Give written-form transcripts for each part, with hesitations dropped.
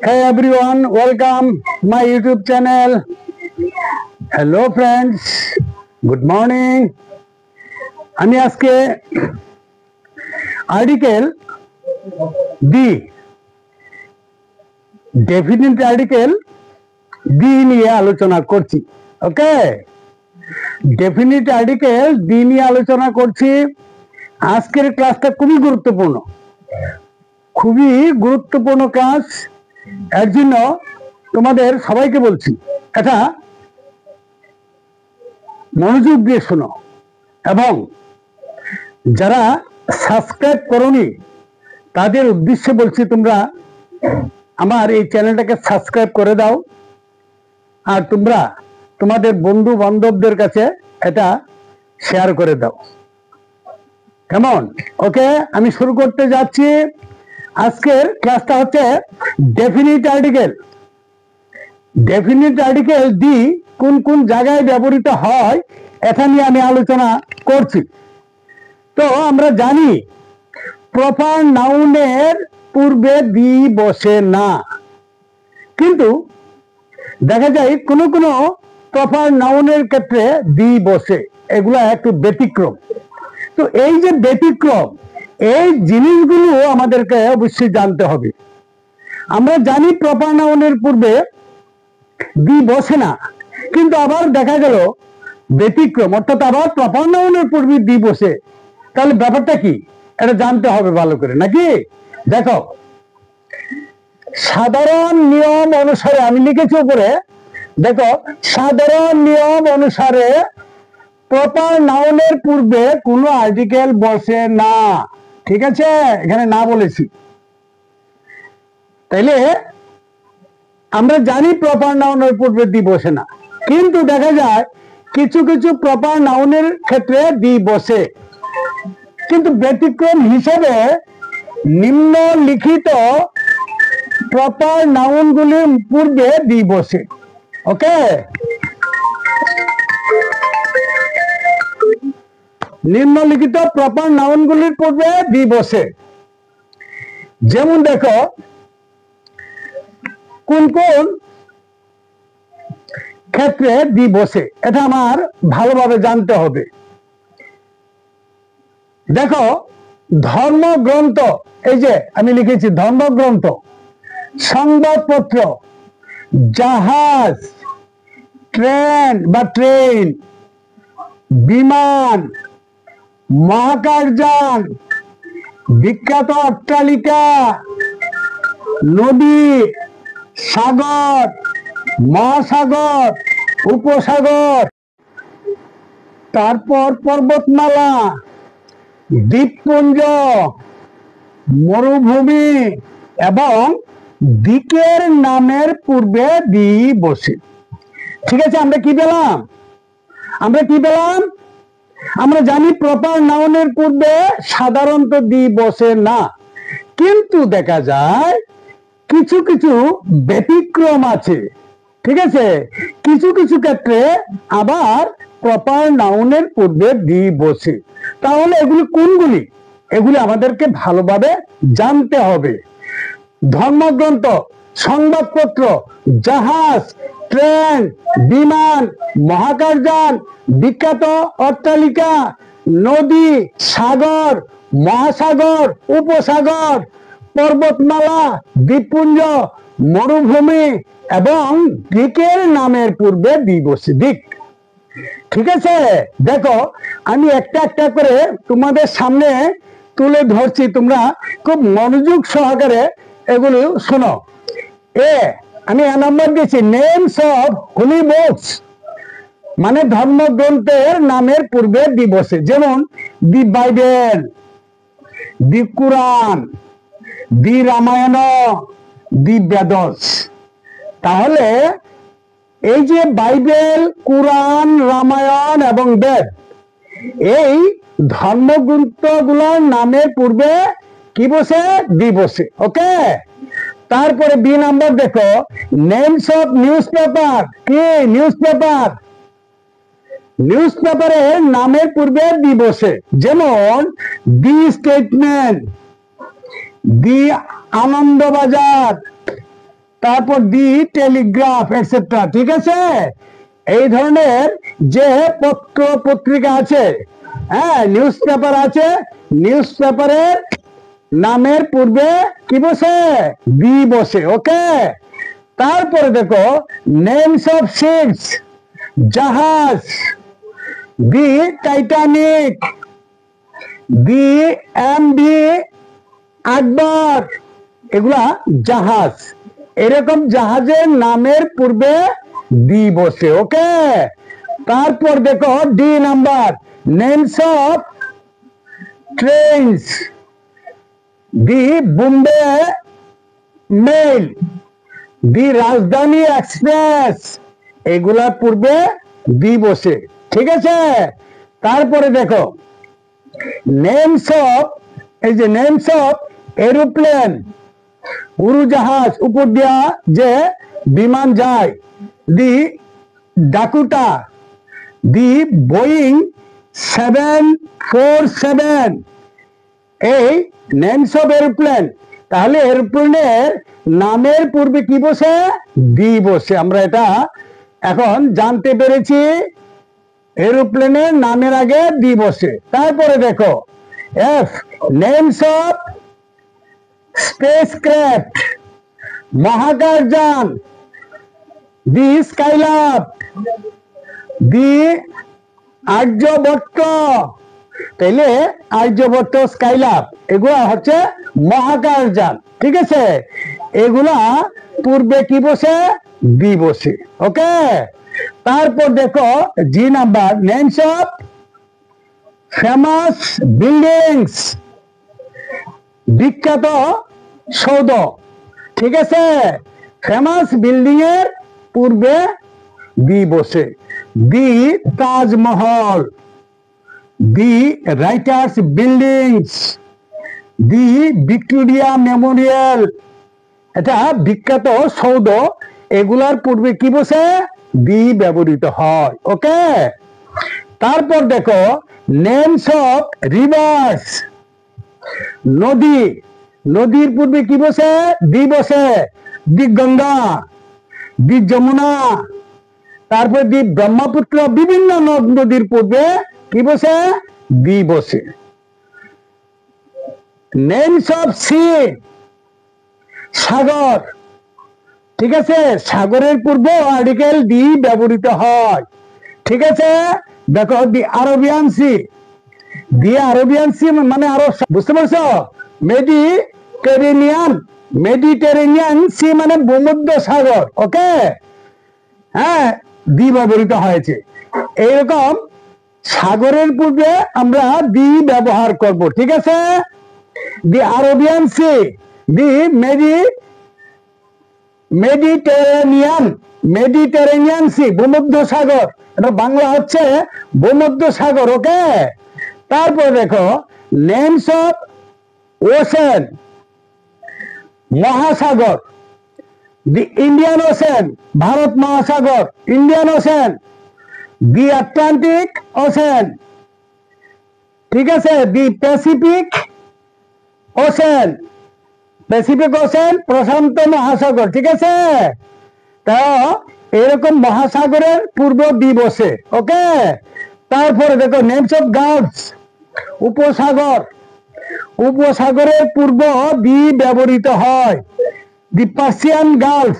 Hey everyone, welcome my YouTube channel. Hello friends, good morning. আমি আজকে article D definite article D নিয়ে আলোচনা করছি। ওকে, ডেফিনিট আর্টিকেল ডি নিয়ে আলোচনা করছি। আজকের ক্লাসটা খুবই গুরুত্বপূর্ণ ক্লাস। এর জন্য তোমাদের সবাইকে বলছি, এটা মনোযোগ দিয়ে শোনো, এবং যারা সাবস্ক্রাইব করোনি তাদের উদ্দেশ্যে বলছি, তোমরা আমার এই চ্যানেলটাকে সাবস্ক্রাইব করে দাও, আর তোমরা তোমাদের বন্ধু বান্ধবদের কাছে এটা শেয়ার করে দাও। কেমন? ওকে, আমি শুরু করতে যাচ্ছি। আজকের ক্লাসটা হচ্ছে definite article. Definite article D কোন কোন জায়গায় ব্যবহৃত হয় এটা নিয়ে আমি আলোচনা করছি। তো আমরা জানি প্রপার নাউনের পূর্বে দি বসে না, কিন্তু দেখা যায় কোনো কোনো প্রপার নাউনের ক্ষেত্রে দি বসে, এগুলা একটু ব্যতিক্রম। তো এই যে ব্যতিক্রম, এই জিনিসগুলো আমাদেরকে অবশ্যই জানতে হবে। আমরা জানি প্রপার নাউনের পূর্বে দি বসে না, কিন্তু আবার দেখা গেল ব্যতিক্রম, অর্থাৎ আবার প্রপার নাউনের পূর্বে দি বসে। তাহলে ব্যাপারটা কি, এটা জানতে হবে ভালো করে, নাকি? দেখো, সাধারণ নিয়ম অনুসারে আমি লিখেছি উপরে, দেখো, সাধারণ নিয়ম অনুসারে প্রপার নাউনের পূর্বে কোনো আর্টিকেল বসে না। ঠিক আছে, এখানে না বলেছি। তাইলে আমরা জানি প্রপার নাউনের পূর্বে দি বসে না, কিন্তু দেখা যায় কিছু কিছু প্রপার নাউনের ক্ষেত্রে দি বসে। কিন্তু ব্যতিক্রম হিসেবে নিম্নলিখিত প্রপার নাউনগুলির পূর্বে দি বসে। ওকে, নিম্নলিখিত প্রপার নাউনগুলির পূর্বে দি বসে। যেমন দেখো, কোন কোন ক্ষেত্রে দি বসে, এটা আমার ভালোভাবে জানতে হবে। দেখো, ধর্মগ্রন্থ, এই যে আমি লিখেছি ধর্মগ্রন্থ, সংবাদপত্র, জাহাজ, ট্রেন বা ট্রেন, বিমান, মহাকাশযান, বিখ্যাত অট্টালিকা, নদী, সাগর, মহাসাগর, উপসাগর, তারপর পর্বতমালা, দ্বীপপুঞ্জ, মরুভূমি এবং দিকের নামের পূর্বে দি বসে। ঠিক আছে, আমরা কি পেলাম? আমরা জানি প্রপার নাউনের পূর্বে সাধারণত দি বসে না, কিন্তু দেখা যায় কিছু কিছু ব্যতিক্রম আছে। ঠিক আছে, কিছু কিছু ক্ষেত্রে আবার প্রপার নাউনের পূর্বে দি বসে। তাহলে এগুলি কোনগুলি, এগুলি আমাদেরকে ভালোভাবে জানতে হবে। ধর্মগ্রন্থ, সংবাদপত্র, জাহাজ, ট্রেন, বিমান, মহাকাশযান, বিখ্যাত অট্টালিকা, নদী, সাগর, মহাসাগর, উপসাগর, পর্বতমালা, দ্বীপপুঞ্জ, মরুভূমি এবং দিকের নামের পূর্বে দি বসে। দিক। ঠিক আছে, দেখো, আমি একটা একটা করে তোমাদের সামনে তুলে ধরছি, তোমরা খুব মনোযোগ সহকারে এগুলো শোনো। আমি নাম্বার দিয়েছি নেমস অফ হোলি বুকস, মানে ধর্মগ্রন্থের নামের পূর্বে দি বসে। যেমন দি বাইবেল, দি কুরআন, দি রামায়ণ, দি বেদস। তাহলে এই যে বাইবেল, কুরআন, রামায়ণ এবং বেদ, এই ধর্মগ্রন্থগুলোর নামের পূর্বে কি বসে? দি বসে। ওকে, তারপরে বি নাম্বার দেখো, নেমস অফ নিউজ পেপার। কি নিউজ পেপারের নামের পূর্বে দি বসে। যেমন দি স্টেটমেন্ট, দি আনন্দবাজার, তারপর দি টেলিগ্রাফ এটসেট্রা। ঠিক আছে, এই ধরনের যে পত্র পত্রিকা আছে, হ্যাঁ, নিউজ পেপার আছে, নিউজ পেপারের নামের পূর্বে কি বসে? দি বসে। ওকে, তারপরে দেখো নেমস অফ শিপস, জাহাজ, দি টাইটানিক, দি এমভি আকবর, এগুলা জাহাজ। এরকম জাহাজের নামের পূর্বে দি বসে। ওকে, তারপর দেখো D number, names of trains, the Bombay mail, the Rajdhani express, এগুলার পূর্বে দি বসে। ঠিক আছে, তারপরে দেখো নেমস অফ, এই যে নেমস অফ এরোপ্লেন, উড়োজাহাজ, উপর দিয়া যে বিমান যায়, দি ডাকুটা, দি বোয়িং 747, এই নেমস অফ এরোপ্লেন। তাহলে এরোপ্লেনের নামের পূর্বে কি বসে? দি বসে। আমরা এটা এখন জানতে পেরেছি, এরোপ্লেনের নামের আগে দি বসে। তারপরে দেখো এফ, নেমস অফ স্পেসক্রাফট, মহাকাশযান, দি স্কাইল্যাব, দি আর্যভট্ট। তাইলে আর্যভট্ট, স্কাইল্যাব, এগুলা হচ্ছে মহাকাশযান। ঠিক আছে, এগুলা পূর্বে কি বসে? দি বসে। ওকে, তারপর দেখো G number, names of famous buildings, বিখ্যাত সৌধ। ঠিক আছে, ফেমাস বিল্ডিং এর পূর্বে দি বসে। দি তাজমহল, দি রাইটার্স বিল্ডিংস, দি ভিক্টোরিয়া মেমোরিয়াল, এটা বিখ্যাত সৌধ, এগুলার পূর্বে কি বসে? দি ব্যবহৃত হয়। ওকে, তারপর দেখো নেমস অফ রিভার্স, নদী, নদীর পূর্বে কি বসে? দি বসে। দি গঙ্গা, দি যমুনা, তারপর দি ব্রহ্মপুত্র, বিভিন্ন নদ নদীর পূর্বে কি বসে? দি বসে। নেমস অফ সি, সাগর। ঠিক আছে, সাগরের পূর্বে আর্টিকেল দি ব্যবহৃত হয়। ঠিক আছে, দেখো দি আরবিয়ান সি, দি আরবিয়ান সি মানে আরব, বুঝতে পারছো? মেডিটেরেনিয়ান, মেডিটেরেনিয়ান সি মানে ভূমধ্য সাগর। ওকে, হ্যাঁ, দি ব্যবহৃত হয়েছে। এইরকম সাগরের পূর্বে আমরা দি ব্যবহার করব। ঠিক আছে, দি আরবিয়ান সি, দি মেডিটেরেনিয়ান, মেডিটেরেনিয়ান সি, ভূমধ্য সাগর, এটা বাংলা হচ্ছে ভূমধ্য সাগর। ওকে, তারপর দেখো নেমস অফ ওশেন, মহাসাগর, দি ইন্ডিয়ান ওশেন, ভারত মহাসাগর, ইন্ডিয়ান ওশেন, দি আটলান্টিক ওশেন। ঠিক আছে, দি প্যাসিফিক ওশেন, প্যাসিফিক ওশেন প্রশান্ত মহাসাগর। ঠিক আছে, তো এরকম মহাসাগরের পূর্ব দি বসে। ওকে, তারপরে দেখো নেমস অফ গালফস, উপসাগর, উপসাগরের পূর্ব দি ব্যবহৃত হয়। The Persian Gulf,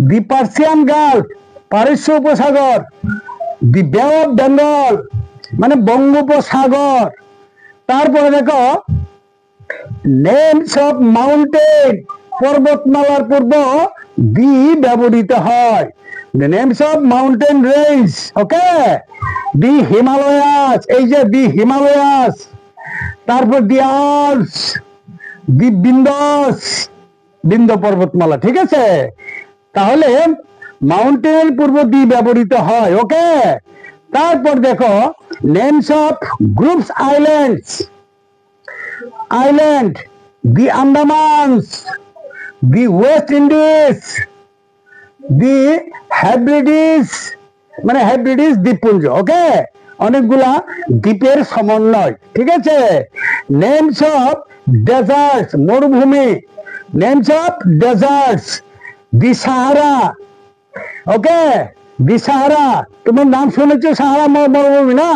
the Persian Gulf, পারস্য উপসাগর, দি বে অফ বেঙ্গল মানে বঙ্গোপসাগর। তারপরে দেখো নেমস অফ মাউন্টেন, পর্বতমালার পূর্ব দি ব্যবহৃত হয়। The names of mountain range, okay? The Himalayas, এই যে দি হিমালয়াস, তারপর দি আল্পস, দি বিন্দাস, বিন্দ পর্বতমালা। ঠিক আছে, তাহলে মাউন্টেন পূর্ব দি ব্যবহৃত হয়। ওকে, তারপর দেখো names of groups islands, island, the Andamans, the West Indies, the Hebrides মানে হেব্রিডিস দ্বীপপুঞ্জ। ওকে, অনেকগুলা দ্বীপের সমন্বয়। ঠিক আছে, নেমস অফ ডেজার্টস, মরুভূমি, নেমস অফ ডেজার্টস, দিশাহারা। ওকে, দিশাহারা, তোমার নাম শুনেছো সাহারা মরুভূমি না?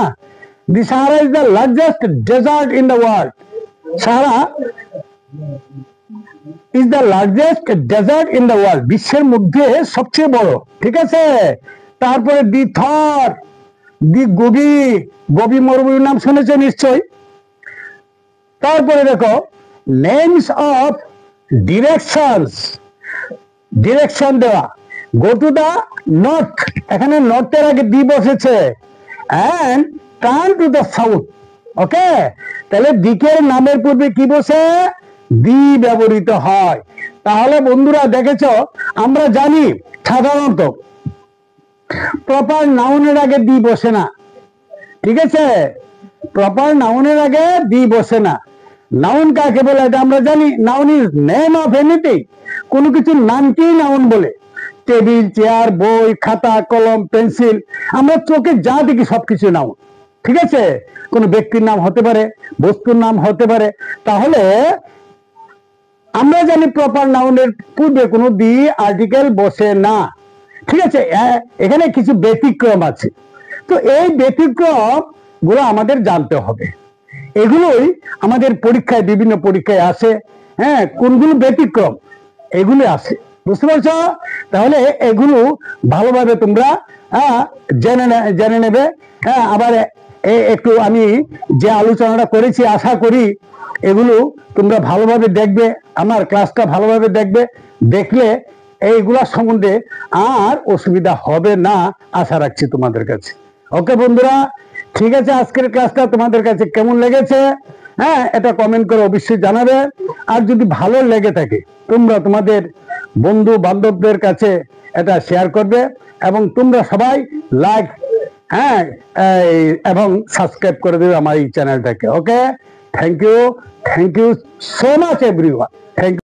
দিশাহারা is the largest desert in the world. Sahara is the largest desert in the world, বিশ্বের মধ্যে সবচেয়ে বড়। ঠিক আছে, তারপরে দি থর, দি গোবি, গোবি মরুভূমির নাম শুনেছো নিশ্চয়। তারপরে দেখো নেমস অফ ডিরেকশনস, ডিরেকশন দেওয়া, গো টু দা নর্থ, এখানে নর্থের আগে দি বসেছে, and turn to the south. Okay, তাহলে দিকের নামের পূর্বে কি বসে? দি ব্যবহৃত হয়। তাহলে বন্ধুরা দেখেছো, আমরা জানি সাধারণত প্রপার নাউনের আগে দি বসে না। ঠিক আছে, প্রপার নাউনের আগে দি বসে না। নাউন কাকে বলে এটা আমরা জানি, noun is name of anything, কোনো কিছুর নামকেই নাউন বলে। টেবিল, চেয়ার, বই, খাতা, কলম, পেন্সিল, আমরা চোখে যা দেখি সবকিছু নাউন। ঠিক আছে, কোনো ব্যক্তির নাম হতে পারে, বস্তুর নাম হতে পারে। তাহলে আমরা জানি প্রপার নাউনের পূর্বে কোনো দি আর্টিকেল বসে না। ঠিক আছে, এখানে কিছু ব্যতিক্রম আছে। তো এই ব্যতিক্রম গুলো আমাদের জানতে হবে। এগুলোই আমাদের পরীক্ষায়, বিভিন্ন পরীক্ষায় আসে। হ্যাঁ, কোনগুলো ব্যতিক্রম এগুলো আসে, বুঝতে পারছো? তাহলে এগুলো ভালোভাবে তোমরা জেনে নেবে। হ্যাঁ, আবার একটু আমি যে আলোচনাটা করেছি, আশা করি এগুলো তোমরা ভালোভাবে দেখবে, আমার ক্লাসটা ভালোভাবে দেখবে। দেখলে এইগুলা সম্বন্ধে আর অসুবিধা হবে না, আশা রাখছি তোমাদের কাছে। ওকে বন্ধুরা, ঠিক আছে, আজকের ক্লাসটা তোমাদের কাছে কেমন লেগেছে, হ্যাঁ, এটা কমেন্ট করে অবশ্যই জানাবে। আর যদি ভালো লেগে থাকে, তোমরা তোমাদের বন্ধু বান্ধবদের কাছে এটা শেয়ার করবে, এবং তোমরা সবাই লাইক, হ্যাঁ, এবং সাবস্ক্রাইব করে দেবে আমার এই চ্যানেলটাকে। Okay, thank you so much everyone. Thank you.